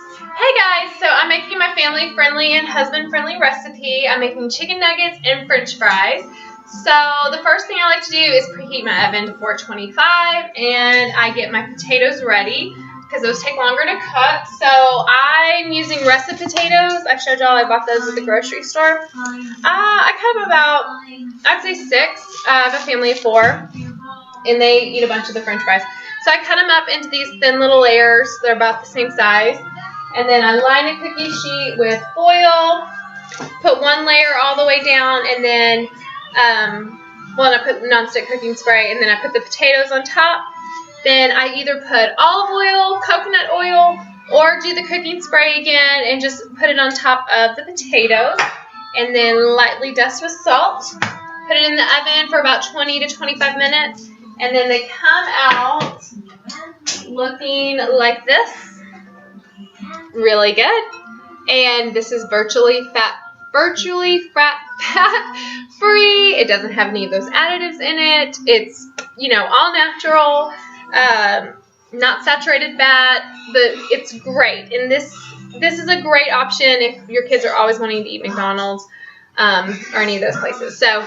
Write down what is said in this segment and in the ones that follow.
Hey guys, so I'm making my family-friendly and husband-friendly recipe. I'm making chicken nuggets and french fries. So the first thing I like to do is preheat my oven to 425 and I get my potatoes ready because those take longer to cook. So I'm using russet potatoes. I showed y'all I bought those at the grocery store. I cut about, I'd say 6. I have a family of 4 and they eat a bunch of the french fries. So I cut them up into these thin little layers. They're about the same size. And then I line a cookie sheet with foil, put one layer all the way down, and then, I put nonstick cooking spray, and then I put the potatoes on top. Then I either put olive oil, coconut oil, or do the cooking spray again and just put it on top of the potatoes. And then lightly dust with salt. Put it in the oven for about 20 to 25 minutes. And then they come out looking like this. Really good. And this is virtually fat free. It doesn't have any of those additives in it. It's, all natural, not saturated fat, but it's great. And this is a great option if your kids are always wanting to eat McDonald's or any of those places. So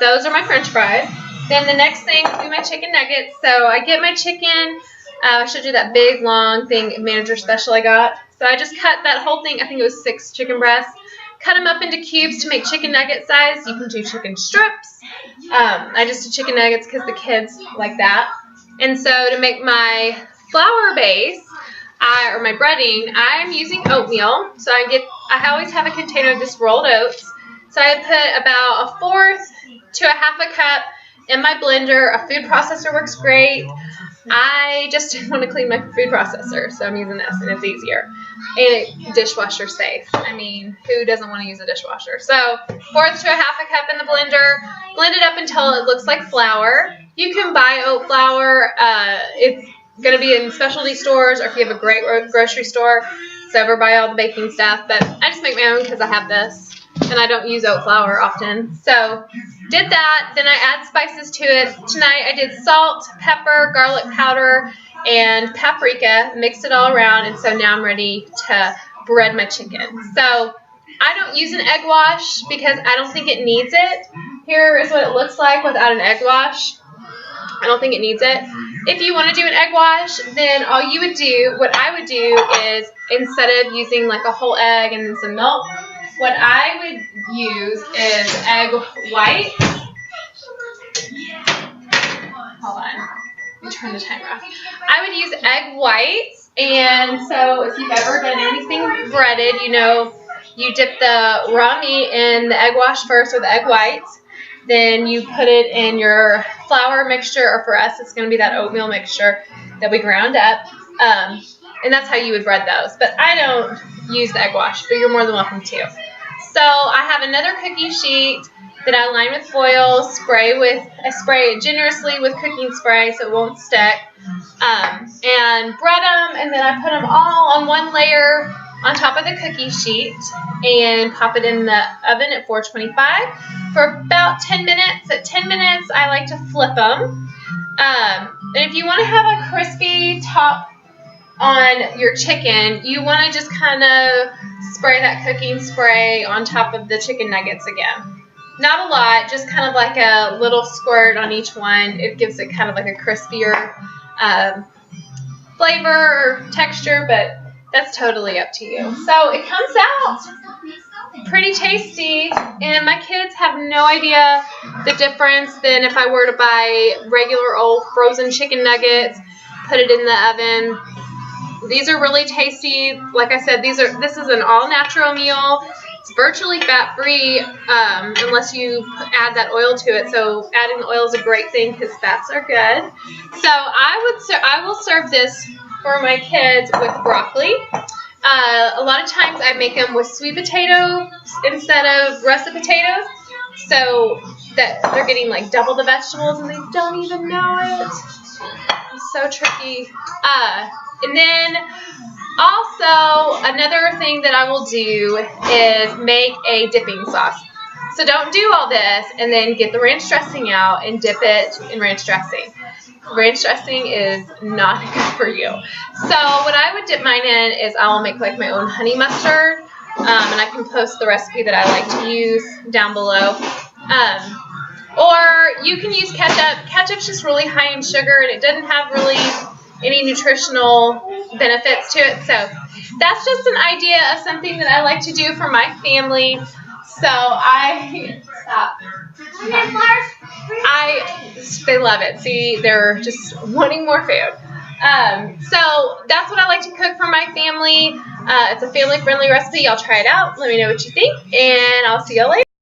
those are my french fries. Then the next thing, do my chicken nuggets. So I get my chicken. I showed you that big, long thing, manager special I got. So I just cut that whole thing. I think it was 6 chicken breasts. Cut them up into cubes to make chicken nugget size. You can do chicken strips. I just did chicken nuggets because the kids like that. And so to make my flour base, or my breading, I'm using oatmeal. So I always have a container of this rolled oats. So I put about 1/4 to 1/2 cup in my blender. A food processor works great. I just didn't want to clean my food processor, so I'm using this, and it's easier. And dishwasher safe. I mean, who doesn't want to use a dishwasher? So 1/4 to 1/2 cup in the blender. Blend it up until it looks like flour. You can buy oat flour. It's going to be in specialty stores, or if you have a great grocery store, it's over by all the baking stuff. But I just make my own because I have this. And I don't use oat flour often. So did that. Then I add spices to it. Tonight I did salt, pepper, garlic powder, and paprika. Mixed it all around. And so now I'm ready to bread my chicken. So I don't use an egg wash because I don't think it needs it. Here is what it looks like without an egg wash. I don't think it needs it. If you want to do an egg wash, then all you would do, what I would do is instead of using like a whole egg and then some milk, what I would use is egg white. Hold on. Let me turn the timer off. I would use egg whites. And so if you've ever done anything breaded, you dip the raw meat in the egg wash first with the egg whites. Then you put it in your flour mixture, or for us, it's going to be that oatmeal mixture that we ground up. And that's how you would bread those. But I don't use the egg wash, but you're more than welcome to. So I have another cookie sheet that I line with foil, I spray it generously with cooking spray so it won't stick, and bread them, and then I put them all on one layer on top of the cookie sheet and pop it in the oven at 425 for about 10 minutes. At 10 minutes, I like to flip them. And if you want to have a crispy top on your chicken, you want to just kind of spray that cooking spray on top of the chicken nuggets again. Not a lot, just kind of like a little squirt on each one. It gives it kind of like a crispier flavor or texture, but that's totally up to you. So it comes out pretty tasty, and my kids have no idea the difference than if I were to buy regular old frozen chicken nuggets, put it in the oven. These are really tasty. Like I said, this is an all-natural meal. It's virtually fat-free unless you add that oil to it. So adding the oil is a great thing because fats are good. So I will serve this for my kids with broccoli. A lot of times I make them with sweet potatoes instead of russet potatoes, so that they're getting like double the vegetables and they don't even know it. It's so tricky. And then also another thing that I will do is make a dipping sauce. So don't do all this and then get the ranch dressing out and dip it in ranch dressing. ranch dressing is not good for you. So what I would dip mine in is I will make like my own honey mustard, and I can post the recipe that I like to use down below. Or you can use ketchup. Ketchup's just really high in sugar, and it doesn't have really any nutritional benefits to it. So that's just an idea of something that I like to do for my family. So they love it. See, they're just wanting more food. So that's what I like to cook for my family. It's a family-friendly recipe. Y'all try it out. Let me know what you think, and I'll see y'all later.